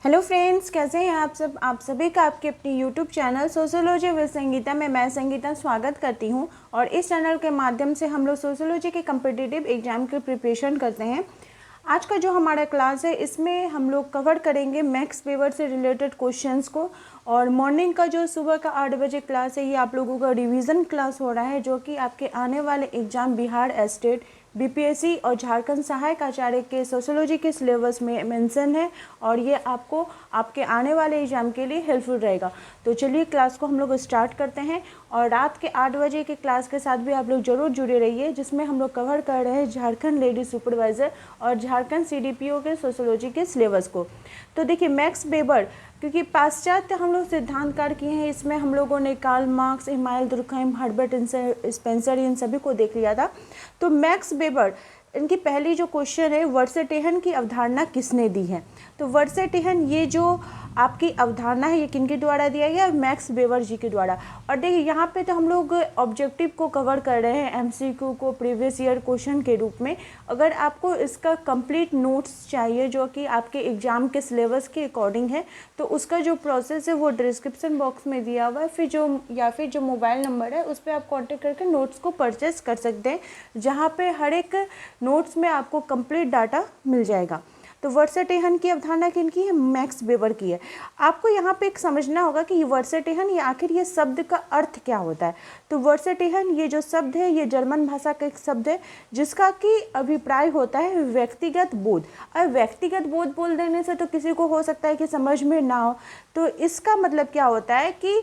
Hello friends, कैसे हैं आप सब। आप सभी का आपके अपनी YouTube channel sociology with Sangeeta में मैं संगीता स्वागत करती हूं। और इस चैनल के माध्यम से हम लोग सोशियोलॉजी के कम्पिटिटिव एग्जाम की प्रिपरेशन करते हैं। आज का जो हमारा क्लास है इसमें हम लोग कवर करेंगे मैक्स वेबर से रिलेटेड क्वेश्चंस को। और मॉर्निंग का जो सुबह का 8 बजे क्लास है ये आप लोगों का रिवीजन क्लास हो रहा है, जो कि आपके आने वाले एग्जाम बिहार स्टेट, बीपीएससी और झारखंड सहायक आचार्य के सोशियोलॉजी के सिलेबस में मेंशन है और ये आपको आपके आने वाले एग्जाम के लिए हेल्पफुल रहेगा। तो चलिए क्लास को हम लोग स्टार्ट करते हैं। और रात के 8 बजे के क्लास के साथ भी आप लोग जरूर जुड़े रहिए, जिसमें हम लोग कवर कर रहे हैं झारखंड लेडी सुपरवाइज़र और झारखंड सीडीपीओ के सोशियोलॉजी के सिलेबस को। तो देखिए मैक्स वेबर, क्योंकि पाश्चात्य हम लोग सिद्धांतकार किए हैं, इसमें हम लोगों ने Karl Marx, Emmanuel Durkheim, Herbert Spencer, इन सभी को देख लिया था। तो मैक्स वेबर, इनकी पहली जो क्वेश्चन है, वर्सेटेहन की अवधारणा किसने दी है। तो वर्सेटेहन ये जो आपकी अवधारणा है ये किनके द्वारा दिया गया, मैक्स वेबर जी के द्वारा। और देखिए यहाँ पे तो हम लोग ऑब्जेक्टिव को कवर कर रहे हैं, एमसीक्यू को प्रीवियस ईयर क्वेश्चन के रूप में। अगर आपको इसका कंप्लीट नोट्स चाहिए जो कि आपके एग्जाम के सिलेबस के अकॉर्डिंग है, तो उसका जो प्रोसेस है वो डिस्क्रिप्शन बॉक्स में दिया हुआ है, फिर जो मोबाइल नंबर है उस पर आप कॉन्टेक्ट करके नोट्स को परचेस कर सकते हैं, जहाँ पे हर एक नोट्स में आपको कंप्लीट डाटा मिल जाएगा। तो वर्सेटेहन की अवधारणा किनकी है, मैक्स वेबर की है। आपको यहाँ पे एक समझना होगा कि वर्सेटेहन ये आखिर ये शब्द का अर्थ क्या होता है। तो वर्सेटेहन ये जो शब्द है ये जर्मन भाषा का एक शब्द है, जिसका कि अभिप्राय होता है व्यक्तिगत बोध। और व्यक्तिगत बोध बोल देने से तो किसी को हो सकता है कि समझ में ना हो। तो इसका मतलब क्या होता है कि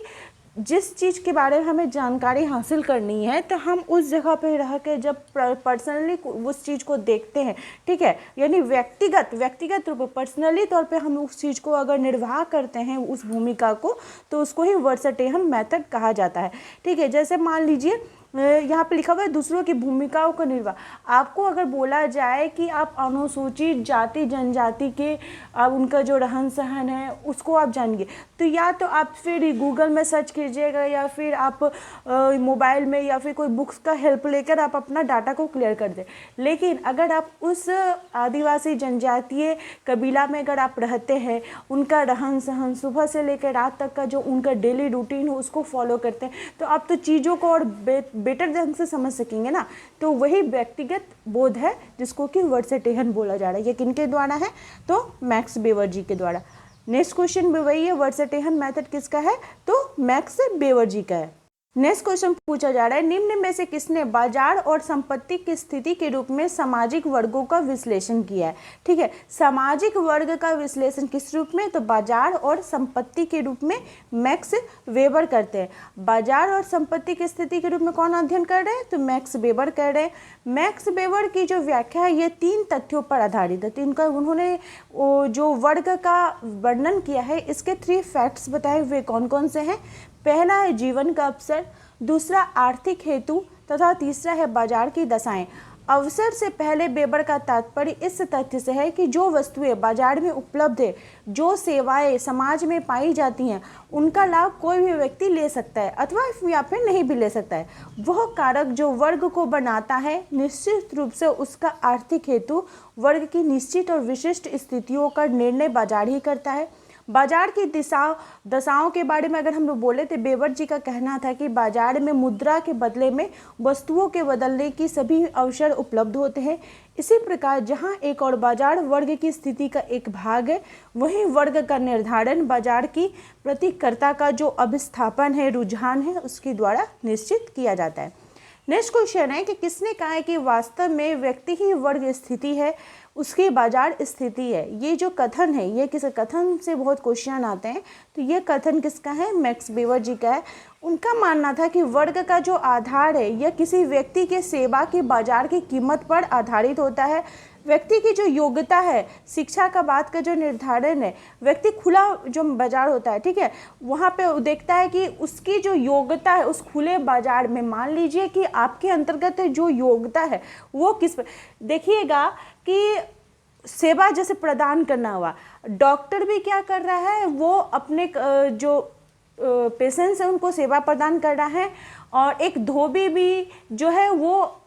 जिस चीज़ के बारे में हमें जानकारी हासिल करनी है, तो हम उस जगह पे रह के जब पर्सनली उस चीज़ को देखते हैं, ठीक है, यानी व्यक्तिगत रूप में पर्सनली तौर पे हम उस चीज़ को अगर निर्वाह करते हैं उस भूमिका को, तो उसको ही वर्सेटेहन मेथड कहा जाता है। ठीक है, जैसे मान लीजिए यहाँ पे लिखा हुआ है दूसरों की भूमिकाओं का निर्वाह। आपको अगर बोला जाए कि आप अनुसूचित जाति जनजाति के अब उनका जो रहन सहन है उसको आप जानिए, तो या तो आप फिर गूगल में सर्च कीजिएगा या फिर आप मोबाइल में या फिर कोई बुक्स का हेल्प लेकर आप अपना डाटा को क्लियर कर दें। लेकिन अगर आप उस आदिवासी जनजातीय कबीला में अगर आप रहते हैं, उनका रहन सहन सुबह से लेकर रात तक का जो उनका डेली रूटीन हो उसको फॉलो करते हैं, तो आप तो चीज़ों को और बेटर ढंग से समझ सकेंगे ना। तो वही व्यक्तिगत बोध है जिसको कि वर्सेटेहन बोला जा रहा है। ये किनके द्वारा है, तो मैक्स वेबर जी के द्वारा। नेक्स्ट क्वेश्चन भी वही है, वर्सेटेहन मेथड किसका है, तो मैक्स वेबर जी का है। नेक्स्ट क्वेश्चन पूछा जा रहा है, निम्न में से किसने बाजार और संपत्ति की स्थिति के रूप में सामाजिक वर्गों का विश्लेषण किया है। ठीक है, सामाजिक वर्ग का विश्लेषण किस रूप में, तो बाजार और संपत्ति के रूप में मैक्स वेबर करते हैं। बाजार और संपत्ति की स्थिति के रूप में कौन अध्ययन कर रहे हैं, तो मैक्स वेबर कर रहे हैं। मैक्स वेबर की जो व्याख्या है ये 3 तथ्यों पर आधारित है। तो इनका उन्होंने जो वर्ग का वर्णन किया है, इसके 3 फैक्ट्स बताए हुए कौन कौन से हैं। पहला है जीवन का अवसर, दूसरा आर्थिक हेतु तथा तीसरा है बाजार की दशाएं। अवसर से पहले वेबर का तात्पर्य इस तथ्य से है कि जो वस्तुएं बाजार में उपलब्ध है, जो सेवाएं समाज में पाई जाती हैं, उनका लाभ कोई भी व्यक्ति ले सकता है अथवा या फिर नहीं भी ले सकता है। वह कारक जो वर्ग को बनाता है निश्चित रूप से उसका आर्थिक हेतु, वर्ग की निश्चित और विशिष्ट स्थितियों का निर्णय बाजार ही करता है। बाजार की दशाओं के बारे में अगर हम लोग बोले तो वेबर जी का कहना था कि बाजार में मुद्रा के बदले में वस्तुओं के बदलने की सभी अवसर उपलब्ध होते हैं। इसी प्रकार जहां एक और बाजार वर्ग की स्थिति का एक भाग है, वहीं वर्ग का निर्धारण बाजार की प्रतिकर्ता का जो अभिस्थापन है, रुझान है, उसके द्वारा निश्चित किया जाता है। नेक्स्ट क्वेश्चन है कि किसने कहा है कि वास्तव में व्यक्ति ही वर्ग स्थिति है, उसकी बाजार स्थिति है। ये जो कथन है, ये किस कथन से बहुत क्वेश्चन आते हैं, तो ये कथन किसका है, मैक्स वेबर जी का है। उनका मानना था कि वर्ग का जो आधार है यह किसी व्यक्ति के सेवा की बाजार की कीमत पर आधारित होता है। व्यक्ति की जो योग्यता है, शिक्षा का बात का जो निर्धारण है, व्यक्ति खुला जो बाजार होता है, ठीक है, वहाँ पे देखता है कि उसकी जो योग्यता है उस खुले बाजार में, मान लीजिए कि आपके अंतर्गत जो योग्यता है वो किस पर, देखिएगा कि सेवा जैसे प्रदान करना हुआ, डॉक्टर भी क्या कर रहा है, वो अपने जो पेशेंट्स है उनको सेवा प्रदान कर रहा है। और एक धोबी भी जो है वो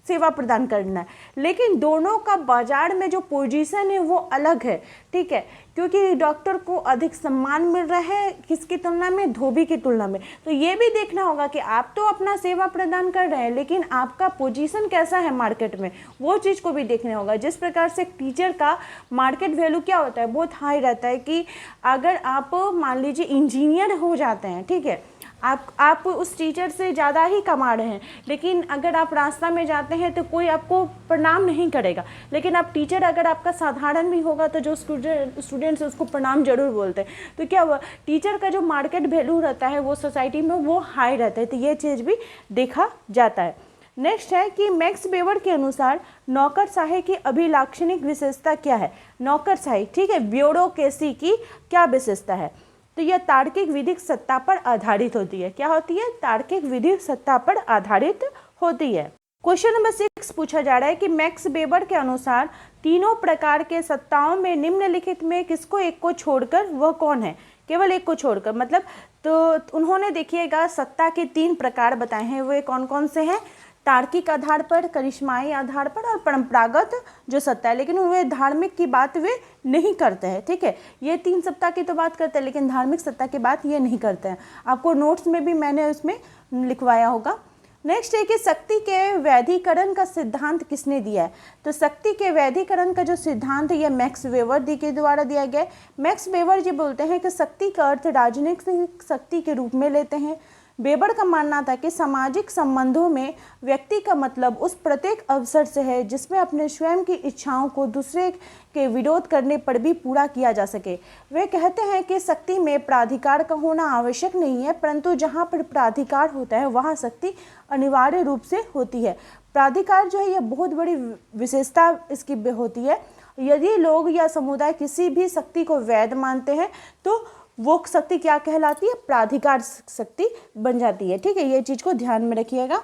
सेवा प्रदान करना है, लेकिन दोनों का बाजार में जो पोजीशन है वो अलग है, ठीक है, क्योंकि डॉक्टर को अधिक सम्मान मिल रहा है किसकी तुलना में, धोबी की तुलना में। तो ये भी देखना होगा कि आप तो अपना सेवा प्रदान कर रहे हैं, लेकिन आपका पोजीशन कैसा है मार्केट में, वो चीज़ को भी देखना होगा। जिस प्रकार से टीचर का मार्केट वैल्यू क्या होता है, बहुत हाई रहता है कि अगर आप मान लीजिए इंजीनियर हो जाते हैं, ठीक है, आप उस टीचर से ज़्यादा ही कमा रहे हैं, लेकिन अगर आप रास्ता में जाते हैं तो कोई आपको प्रणाम नहीं करेगा, लेकिन आप टीचर अगर आपका साधारण भी होगा तो जो स्टूडेंट्स उसको प्रणाम जरूर बोलते हैं। तो क्या हुआ, टीचर का जो मार्केट वैल्यू रहता है वो सोसाइटी में वो हाई रहता है, तो ये चीज़ भी देखा जाता है। नेक्स्ट है कि मैक्स वेबर के अनुसार नौकरशाही की अभिलाक्षणिक विशेषता क्या है। नौकरशाही, ठीक है, ब्यूरोक्रेसी की क्या विशेषता है, तो यह तार्किक विधिक सत्ता पर आधारित होती है। क्या होती है, तार्किक विधिक सत्ता पर आधारित होती है। क्वेश्चन नंबर 6 पूछा जा रहा है कि मैक्स वेबर के अनुसार तीनों प्रकार के सत्ताओं में निम्नलिखित में किसको एक को छोड़कर वह कौन है। केवल एक को छोड़कर, मतलब तो उन्होंने देखिएगा सत्ता के 3 प्रकार बताए हैं, वे कौन कौन से हैं, तार्किक आधार पर, करिश्माई आधार पर और परंपरागत जो सत्ता है, लेकिन वे धार्मिक की बात वे नहीं करते हैं, ठीक है। ये 3 सत्ता की तो बात करते हैं, लेकिन धार्मिक सत्ता की बात ये नहीं करते हैं। आपको नोट्स में भी मैंने उसमें लिखवाया होगा। नेक्स्ट है कि शक्ति के वैधीकरण का सिद्धांत किसने दिया है। तो शक्ति के वैधीकरण का जो सिद्धांत है यह मैक्स वेबर के द्वारा दिया गया है। मैक्स वेबर जी बोलते हैं कि शक्ति का अर्थ राजनीतिक शक्ति के रूप में लेते हैं। वेबर का मानना था कि सामाजिक संबंधों में व्यक्ति का मतलब उस प्रत्येक अवसर से है जिसमें अपने स्वयं की इच्छाओं को दूसरे के विरोध करने पर भी पूरा किया जा सके। वे कहते हैं कि शक्ति में प्राधिकार का होना आवश्यक नहीं है, परंतु जहाँ पर प्राधिकार होता है वहाँ शक्ति अनिवार्य रूप से होती है। प्राधिकार जो है यह बहुत बड़ी विशेषता इसकी होती है। यदि लोग या समुदाय किसी भी शक्ति को वैध मानते हैं तो वो शक्ति क्या कहलाती है, प्राधिकार शक्ति बन जाती है, ठीक है, ये चीज़ को ध्यान में रखिएगा।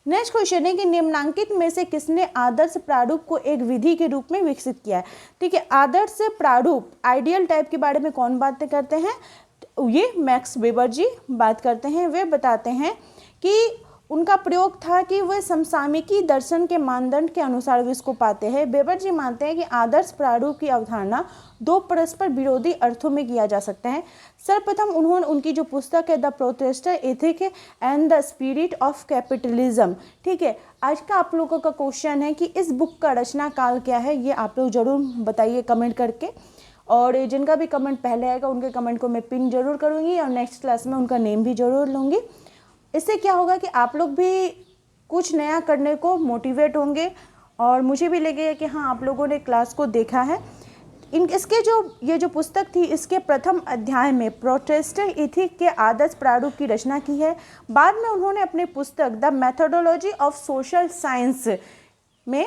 नेक्स्ट क्वेश्चन है कि निम्नांकित में से किसने आदर्श प्रारूप को एक विधि के रूप में विकसित किया है। ठीक है, आदर्श प्रारूप, आइडियल टाइप के बारे में कौन बातें करते हैं, तो ये मैक्स वेबर जी बात करते हैं। वे बताते हैं कि उनका प्रयोग था कि वह समसामयिकी दर्शन के मानदंड के अनुसार वे इसको पाते हैं। वेबर जी मानते हैं कि आदर्श प्रारूप की अवधारणा 2 परस्पर विरोधी अर्थों में किया जा सकता है। सर्वप्रथम उन्होंने उनकी जो पुस्तक है the Protestant ethic and the spirit of capitalism, ठीक है, आज का आप लोगों का क्वेश्चन है कि इस बुक का रचना काल क्या है, ये आप लोग जरूर बताइए कमेंट करके, और जिनका भी कमेंट पहले आएगा उनके कमेंट को मैं पिन जरूर करूँगी और नेक्स्ट क्लास में उनका नेम भी जरूर लूँगी। इससे क्या होगा कि आप लोग भी कुछ नया करने को मोटिवेट होंगे और मुझे भी लगेगा कि हाँ आप लोगों ने क्लास को देखा है। इसके जो ये जो पुस्तक थी इसके प्रथम अध्याय में प्रोटेस्टेंट एथिक के आदर्श प्रारूप की रचना की है। बाद में उन्होंने अपने पुस्तक the methodology of social science में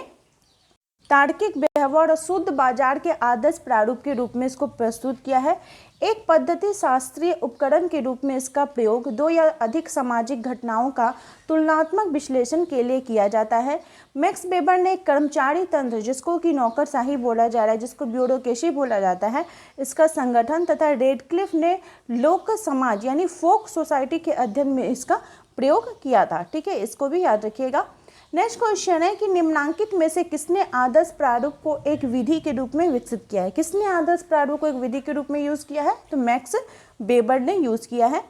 तार्किक व्यवहार और शुद्ध बाजार के आदर्श प्रारूप के रूप में इसको प्रस्तुत किया है। एक पद्धति शास्त्रीय उपकरण के रूप में इसका प्रयोग 2 या अधिक सामाजिक घटनाओं का तुलनात्मक विश्लेषण के लिए किया जाता है। मैक्स वेबर ने कर्मचारी तंत्र, जिसको कि नौकरशाही बोला जा रहा है, जिसको ब्यूरोक्रेसी बोला जाता है, इसका संगठन तथा रेडक्लिफ ने लोक समाज यानी फोक सोसाइटी के अध्ययन में इसका प्रयोग किया था। ठीक है, इसको भी याद रखिएगा। नेक्स्ट क्वेश्चन है कि निम्नांकित में से किसने आदर्श प्रारूप को एक विधि के रूप में विकसित किया है। किसने आदर्श प्रारूप को एक विधि के रूप में यूज़ किया है, तो मैक्स वेबर ने यूज़ किया है।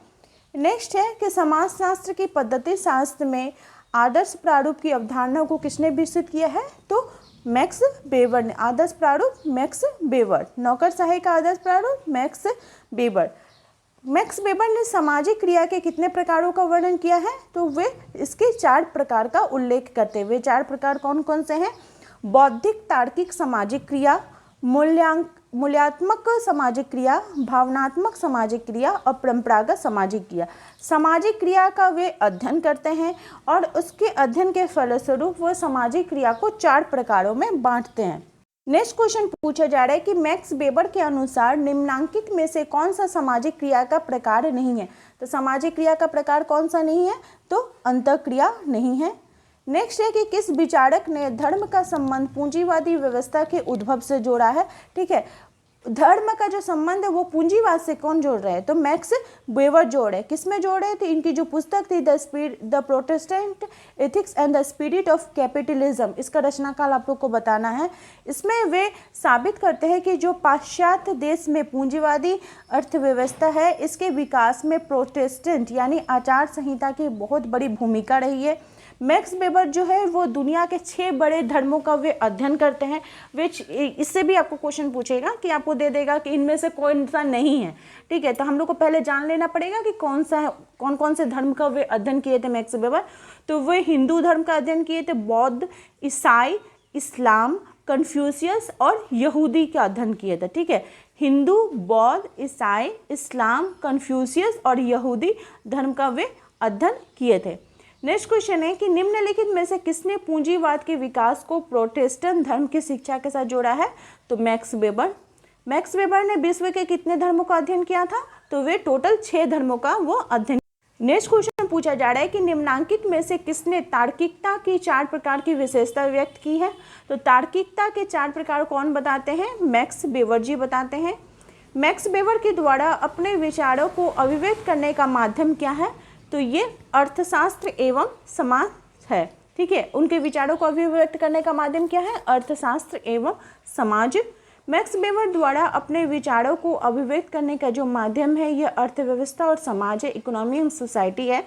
नेक्स्ट है कि समाजशास्त्र की पद्धति शास्त्र में आदर्श प्रारूप की अवधारणा को किसने विकसित किया है, तो मैक्स वेबर ने। आदर्श प्रारूप मैक्स वेबर, नौकरशाही का आदर्श प्रारूप मैक्स वेबर। मैक्स वेबर ने सामाजिक क्रिया के कितने प्रकारों का वर्णन किया है, तो वे इसके 4 प्रकार का उल्लेख करते हुए, 4 प्रकार कौन कौन से हैं, बौद्धिक तार्किक सामाजिक क्रिया, मूल्यात्मक सामाजिक क्रिया, भावनात्मक सामाजिक क्रिया और परंपरागत सामाजिक क्रिया। सामाजिक क्रिया का वे अध्ययन करते हैं और उसके अध्ययन के फलस्वरूप वह सामाजिक क्रिया को 4 प्रकारों में बांटते हैं। नेक्स्ट क्वेश्चन पूछा जा रहा है कि मैक्स वेबर के अनुसार निम्नांकित में से कौन सा सामाजिक क्रिया का प्रकार नहीं है। तो सामाजिक क्रिया का प्रकार कौन सा नहीं है, तो अंतःक्रिया नहीं है। नेक्स्ट है कि किस विचारक ने धर्म का संबंध पूंजीवादी व्यवस्था के उद्भव से जोड़ा है। ठीक है, धर्म का जो संबंध है वो पूंजीवाद से कौन जोड़ रहा है, तो मैक्स वेबर जोड़ है। किसमें जोड़ है, तो इनकी जो पुस्तक थी the Protestant ethics and the spirit of capitalism, इसका रचनाकाल आप लोग को बताना है। इसमें वे साबित करते हैं कि जो पाश्चात्य देश में पूंजीवादी अर्थव्यवस्था है, इसके विकास में प्रोटेस्टेंट यानी आचार संहिता की बहुत बड़ी भूमिका रही है। मैक्स वेबर जो है वो दुनिया के 6 बड़े धर्मों का वे अध्ययन करते हैं। इससे भी आपको क्वेश्चन पूछेगा कि आपको दे देगा कि इनमें से कौन सा नहीं है, ठीक है। तो हम लोग को पहले जान लेना पड़ेगा कि कौन कौन से धर्म का वे अध्ययन किए थे मैक्स वेबर। तो वे हिंदू धर्म का अध्ययन किए थे, बौद्ध, ईसाई, इस्लाम, कन्फ्यूशियस और यहूदी का अध्ययन किए थे, ठीक है। हिंदू, बौद्ध, ईसाई, इस्लाम, कन्फ्यूशियस और यहूदी धर्म का वे अध्ययन किए थे। नेक्स्ट क्वेश्चन है कि निम्नलिखित में से किसने पूंजीवाद के विकास को प्रोटेस्टेंट धर्म की शिक्षा के साथ जोड़ा है, तो मैक्स वेबर। मैक्स वेबर ने विश्व के कितने धर्मों का अध्ययन किया था, तो वे टोटल 6 धर्मों का वो अध्ययन। नेक्स्ट क्वेश्चन पूछा जा रहा है कि निम्नांकित में से किसने तार्किकता की 4 प्रकार की विशेषता व्यक्त की है, तो तार्किकता के 4 प्रकार कौन बताते हैं, मैक्स वेबर जी बताते हैं। मैक्स वेबर के द्वारा अपने विचारों को अभिव्यक्त करने का माध्यम क्या है, तो ये अर्थशास्त्र एवं समाज है, ठीक है। उनके विचारों को अभिव्यक्त करने का माध्यम क्या है, अर्थशास्त्र एवं समाज। मैक्स वेबर द्वारा अपने विचारों को अभिव्यक्त करने का जो माध्यम है यह अर्थव्यवस्था और समाज है, इकोनॉमी एंड सोसाइटी है।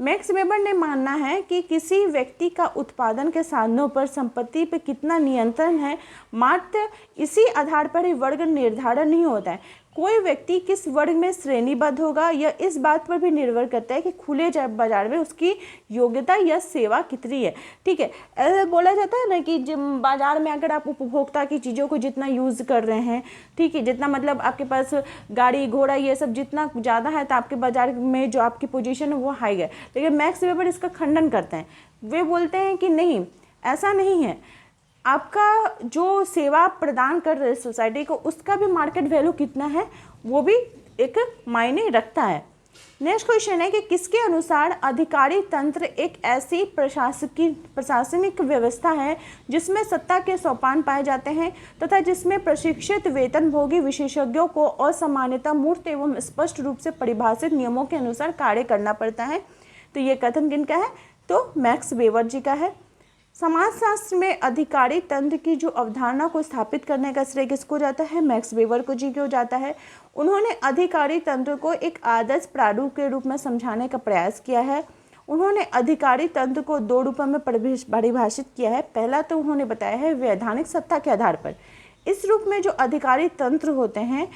मैक्स वेबर ने मानना है कि किसी व्यक्ति का उत्पादन के साधनों पर संपत्ति पर कितना नियंत्रण है, मात्र इसी आधार पर ही वर्ग निर्धारण नहीं होता है। कोई व्यक्ति किस वर्ग में श्रेणीबद्ध होगा यह इस बात पर भी निर्भर करता है कि खुले बाजार में उसकी योग्यता या सेवा कितनी है, ठीक है। ऐसा बोला जाता है ना कि जब बाजार में अगर आप उपभोक्ता की चीज़ों को जितना यूज़ कर रहे हैं, ठीक है, जितना मतलब आपके पास गाड़ी घोड़ा ये सब जितना ज़्यादा है तो आपके बाजार में जो आपकी पोजीशन है वो हाई है। लेकिन मैक्स वेबर इसका खंडन करते हैं। वे बोलते हैं कि नहीं, ऐसा नहीं है, आपका जो सेवा प्रदान कर रहे सोसाइटी को उसका भी मार्केट वैल्यू कितना है वो भी एक मायने रखता है। नेक्स्ट क्वेश्चन है कि किसके अनुसार अधिकारी तंत्र एक ऐसी प्रशासनिक व्यवस्था है जिसमें सत्ता के सोपान पाए जाते हैं तथा जिसमें प्रशिक्षित वेतनभोगी विशेषज्ञों को असामान्यता मूर्त एवं स्पष्ट रूप से परिभाषित नियमों के अनुसार कार्य करना पड़ता है। तो ये कथन किनका है, तो मैक्स वेबर जी का है। समाजशास्त्र में अधिकारी तंत्र की जो अवधारणा को स्थापित करने का श्रेय किसको जाता है, मैक्स वेबर को जी को जाता है। उन्होंने अधिकारी तंत्र को एक आदर्श प्रारूप के रूप में समझाने का प्रयास किया है। उन्होंने अधिकारी तंत्र को 2 रूपों में परिभाषित किया है। पहला तो उन्होंने बताया है वैधानिक सत्ता के आधार पर। इस रूप में जो अधिकारी तंत्र होते हैं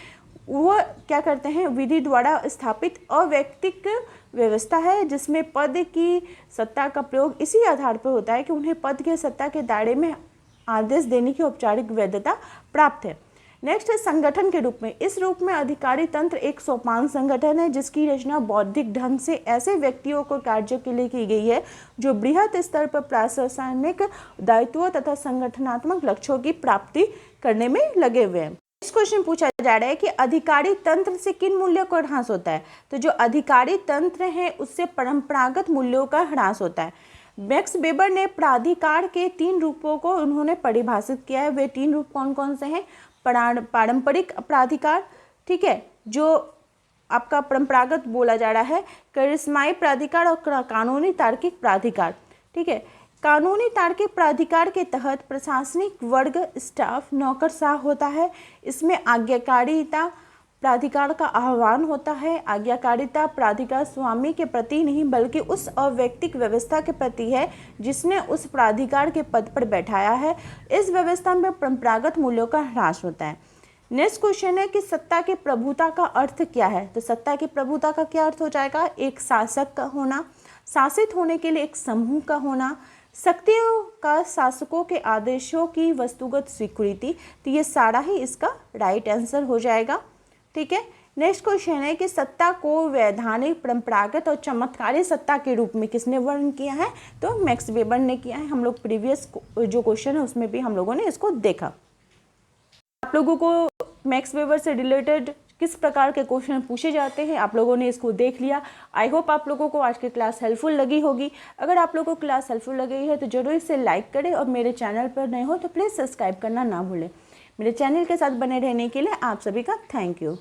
वो क्या करते हैं, विधि द्वारा स्थापित अवैयक्तिक व्यवस्था है जिसमें पद की सत्ता का प्रयोग इसी आधार पर होता है कि उन्हें पद के सत्ता के दायरे में आदेश देने की औपचारिक वैधता प्राप्त है। नेक्स्ट है संगठन के रूप में। इस रूप में अधिकारी तंत्र एक सोपान संगठन है जिसकी रचना बौद्धिक ढंग से ऐसे व्यक्तियों को कार्य के लिए की गई है जो बृहत स्तर पर प्रशासनिक दायित्वों तथा संगठनात्मक लक्ष्यों की प्राप्ति करने में लगे हुए हैं। इस क्वेश्चन पूछा जा रहा है कि अधिकारी तंत्र से किन मूल्यों का ह्रास होता है, तो जो अधिकारी तंत्र है उससे परंपरागत मूल्यों का ह्रास होता है। मैक्स वेबर ने प्राधिकार के 3 रूपों को उन्होंने परिभाषित किया है। वे 3 रूप कौन कौन से हैं, पारंपरिक प्राधिकार, ठीक है, जो आपका परंपरागत बोला जा रहा है, करिश्माई प्राधिकार और कानूनी तार्किक प्राधिकार, ठीक है। कानूनी तार्किक प्राधिकार के तहत प्रशासनिक वर्ग स्टाफ नौकरशाह होता है। इसमें आज्ञाकारिता प्राधिकार का आह्वान होता है। आज्ञाकारिता प्राधिकार स्वामी के प्रति नहीं बल्कि उस अवैयक्तिक व्यवस्था के प्रति है जिसने उस प्राधिकार के पद पर बैठाया है। इस व्यवस्था में परंपरागत मूल्यों का ह्रास होता है। नेक्स्ट क्वेश्चन है कि सत्ता की प्रभुता का अर्थ क्या है, तो सत्ता की प्रभुता का क्या अर्थ हो जाएगा, एक शासक का होना, शासित होने के लिए एक समूह का होना, शक्तियों का शासकों के आदेशों की वस्तुगत स्वीकृति। तो ये सारा ही इसका राइट आंसर हो जाएगा, ठीक है। नेक्स्ट क्वेश्चन है कि सत्ता को वैधानिक, परंपरागत और चमत्कारी सत्ता के रूप में किसने वर्णन किया है, तो मैक्स वेबर ने किया है। हम लोग प्रीवियस जो क्वेश्चन है उसमें भी हम लोगों ने इसको देखा। आप लोगों को मैक्स वेबर से रिलेटेड किस प्रकार के क्वेश्चन पूछे जाते हैं आप लोगों ने इसको देख लिया। आई होप आप लोगों को आज की क्लास हेल्पफुल लगी होगी। अगर आप लोगों को क्लास हेल्पफुल लगी है तो जरूर इसे लाइक करें और मेरे चैनल पर नए हो तो प्लीज़ सब्सक्राइब करना ना भूलें। मेरे चैनल के साथ बने रहने के लिए आप सभी का थैंक यू।